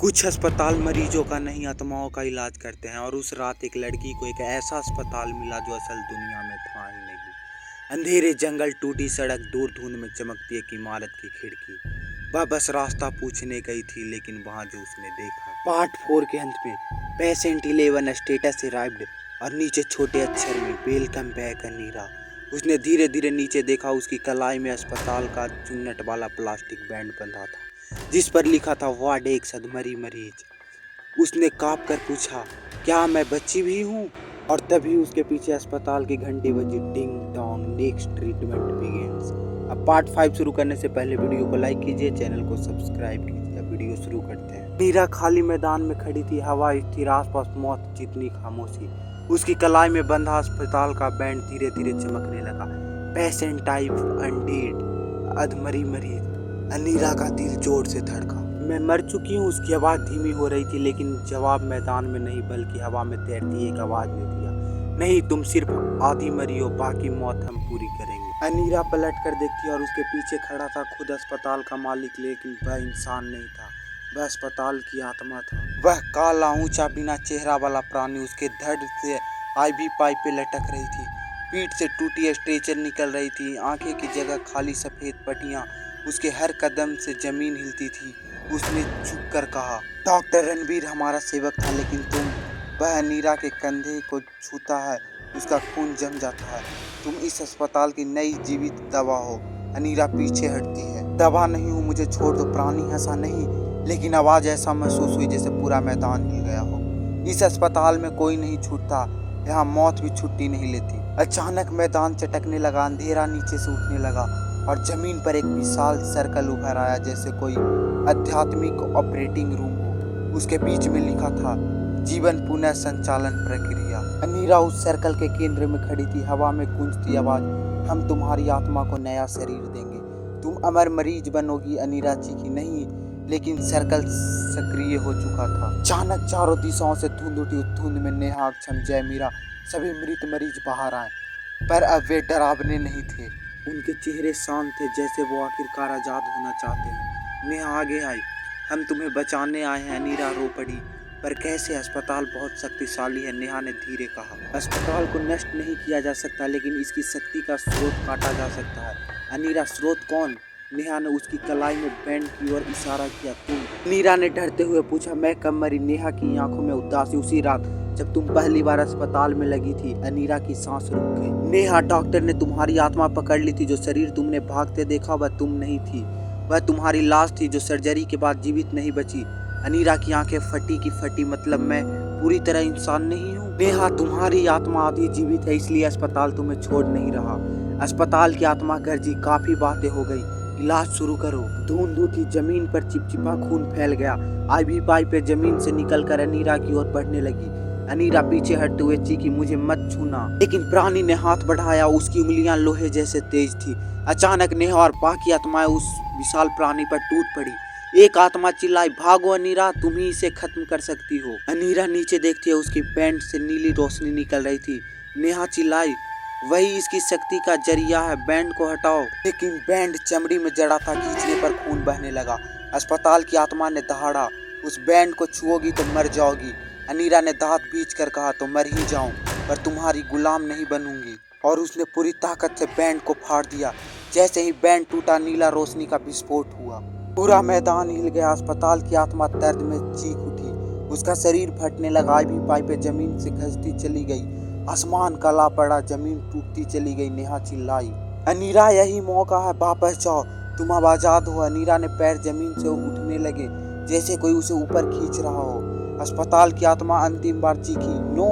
कुछ अस्पताल मरीजों का नहीं आत्माओं का इलाज करते हैं और उस रात एक लड़की को एक ऐसा अस्पताल मिला जो असल दुनिया में था ही नहीं। अंधेरे जंगल, टूटी सड़क, दूर धुंध में चमकती एक इमारत की खिड़की। वह बस रास्ता पूछने गई थी, लेकिन वहां जो उसने देखा। पार्ट 4 के अंत में पेशेंट 11 स्टेटस अराइव्ड और नीचे छोटे अक्षर में वेलकम बैक अनीरा। उसने धीरे धीरे नीचे देखा। उसकी कलाई में अस्पताल का चुन्नट वाला प्लास्टिक बैंड बंधा था जिस पर लिखा था वार्ड एक सदमरी मरीज। उसने काँप कर पूछा, क्या मैं बच्ची भी हूँ? और तभी उसके पीछे अस्पताल की घंटी बजी, ding dong, next treatment begins. अब पार्ट 5 शुरू करने से पहले वीडियो को लाइक कीजिए, चैनल को सब्सक्राइब कीजिए। अब वीडियो शुरू करते हैं। नीरा खाली मैदान में खड़ी थी, हवा स्थिर, आसपास मौत जितनी खामोशी। उसकी कलाई में बंधा अस्पताल का बैंड धीरे धीरे चमकने लगा। पेशेंट टाइप अनडेड, अधमरी मरीज। अनीरा का दिल जोर से धड़का। मैं मर चुकी हूँ, उसकी आवाज़ धीमी हो रही थी, लेकिन जवाब मैदान में नहीं बल्कि हवा में तैरती एक आवाज़ ने दिया, नहीं, तुम सिर्फ आधी मरी हो, बाकी मौत हम पूरी करेंगे। अनीरा पलट कर देखती और उसके पीछे खड़ा था खुद अस्पताल का मालिक, लेकिन वह इंसान नहीं था, वह अस्पताल की आत्मा था। वह काला, ऊंचा, बिना चेहरा वाला प्राणी उसके धड़ से IV पाइप पे लटक रही थी। पीठ से टूटी स्ट्रेचर निकल रही थी, आंखें की जगह खाली सफ़ेद पट्टियाँ। उसके हर कदम से जमीन हिलती थी। उसने झुक कर कहा, डॉक्टर रणबीर हमारा सेवक था, लेकिन तुम। वह अनीरा के कंधे को छूता है, उसका खून जम जाता है। तुम इस अस्पताल की नई जीवित दवा हो। अनीरा पीछे हटती है। दवा नहीं हूँ, मुझे छोड़ दो। प्राणी हंसा, नहीं, लेकिन आवाज़ ऐसा महसूस हुई जैसे पूरा मैदान हिल गया हो। इस अस्पताल में कोई नहीं छूटता, यहाँ मौत भी छुट्टी नहीं लेती। अचानक मैदान चटकने लगा, अंधेरा नीचे से उठने लगा और जमीन पर एक विशाल सर्कल उभर आया, जैसे कोई आध्यात्मिक ऑपरेटिंग रूम हो। उसके बीच में लिखा था, जीवन पुनः संचालन प्रक्रिया। अनीरा उस सर्कल के केंद्र में खड़ी थी, हवा में गूंजती आवाज, हम तुम्हारी आत्मा को नया शरीर देंगे, तुम अमर मरीज बनोगी। अनीरा चीखी, नहीं, लेकिन सर्कल सक्रिय हो चुका था। अचानक चारों दिशाओं से धुंध उठी। उस धुंध में नेहा, अक्षम, जय, मीरा, सभी मृत मरीज बाहर आए, पर अब वे डरावने नहीं थे। उनके चेहरे शांत थे, जैसे वो आखिरकार आजाद होना चाहते हैं। नेहा आगे आई, हम तुम्हें बचाने आए हैं। अनीरा रो पड़ी, पर कैसे? अस्पताल बहुत शक्तिशाली है, नेहा ने धीरे कहा। अस्पताल को नष्ट नहीं किया जा सकता, लेकिन इसकी शक्ति का स्रोत काटा जा सकता है। अनीरा, स्रोत कौन? नेहा ने उसकी कलाई में बैंड की ओर इशारा किया, तुम। अनीरा ने डरते हुए पूछा, मैं कब मरी? नेहा की आंखों में उदासी। उसी रात जब तुम पहली बार अस्पताल में लगी थी। अनीरा की सांस रुक गई। नेहा, डॉक्टर ने तुम्हारी आत्मा पकड़ ली थी। जो शरीर तुमने भागते देखा वह तुम नहीं थी, वह तुम्हारी लाश थी जो सर्जरी के बाद जीवित नहीं बची। अनीरा की आंखें फटी की फटी, मतलब मैं पूरी तरह इंसान नहीं हूँ? नेहा, तुम्हारी आत्मा आधी जीवित है, इसलिए अस्पताल तुम्हें छोड़ नहीं रहा। अस्पताल की आत्मा गरजी, काफी बातें हो गई, इलाज शुरू करो। धुंध उठी, जमीन पर चिपचिपा खून फैल गया। IV पाइप पे जमीन से निकलकर अनीरा की ओर बढ़ने लगी। अनीरा पीछे हटते हुए चीखी, मुझे मत छूना, लेकिन प्राणी ने हाथ बढ़ाया। उसकी उंगलियां लोहे जैसे तेज थी। अचानक नेहा और बाकी आत्माएं उस विशाल प्राणी पर टूट पड़ी। एक आत्मा चिल्लाई, भागो अनीरा, तुम ही इसे खत्म कर सकती हो। अनीरा नीचे देखती है, उसकी पैंट से नीली रोशनी निकल रही थी। नेहा चिल्लाई, वही इसकी शक्ति का जरिया है, बैंड को हटाओ। लेकिन बैंड चमड़ी में जड़ा था, खींचने पर खून बहने लगा। अस्पताल की आत्मा ने दहाड़ा, उस बैंड को छुओगी तो मर जाओगी। अनीरा ने दांत बींच कर कहा, तो मर ही जाऊं, पर तुम्हारी गुलाम नहीं बनूंगी। और उसने पूरी ताकत से बैंड को फाड़ दिया। जैसे ही बैंड टूटा, नीला रोशनी का विस्फोट हुआ, पूरा मैदान हिल गया। अस्पताल की आत्मा दर्द में चीख उठी, उसका शरीर फटने लगा। IV पाइपें जमीन से घसती चली गई, आसमान काला पड़ा, जमीन टूटती चली गई। नेहा चिल्लाई, अनीरा, यही मौका है, वापस जाओ, तुम अब आजाद हो। अनीरा ने पैर जमीन से उठने लगे, जैसे कोई उसे ऊपर खींच रहा हो। अस्पताल की आत्मा अंतिम बार चीखी, no,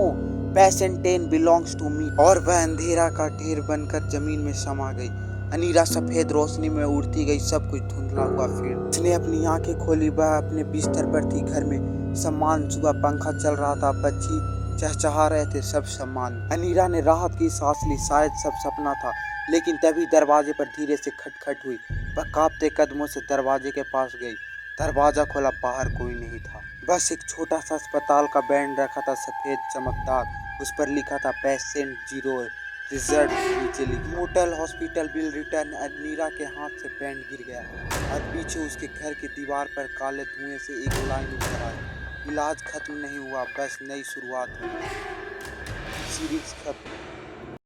patient 10 belongs to me, और वह अंधेरा का ढेर बनकर जमीन में समा गई। अनीरा सफेद रोशनी में उड़ती गई, सब कुछ धुंधला हुआ। फिर उसने अपनी आंखें खोली, वह अपने बिस्तर पर थी। घर में सम्मान, सुबह पंखा चल रहा था, पक्षी चहचहा रहे थे, सब सम्मान। अनीरा ने राहत की सांस ली, शायद सब सपना था। लेकिन तभी दरवाजे पर धीरे से खटखट हुई। वह कांपते कदमों से दरवाजे के पास गई। दरवाजा खोला, बाहर कोई नहीं था, बस एक छोटा सा अस्पताल का बैंड रखा था, सफेद चमकदार। उस पर लिखा था पेशेंट 0, रिजल्ट नीचे लिखी। Hotel hospital bill return. Neera के हाथ से पेन गिर गया और पीछे उसके घर की दीवार पर काले धुएं से एक लाइन उतर आई। इलाज खत्म नहीं हुआ, बस नई शुरुआत हुई। सीरीज खत्म।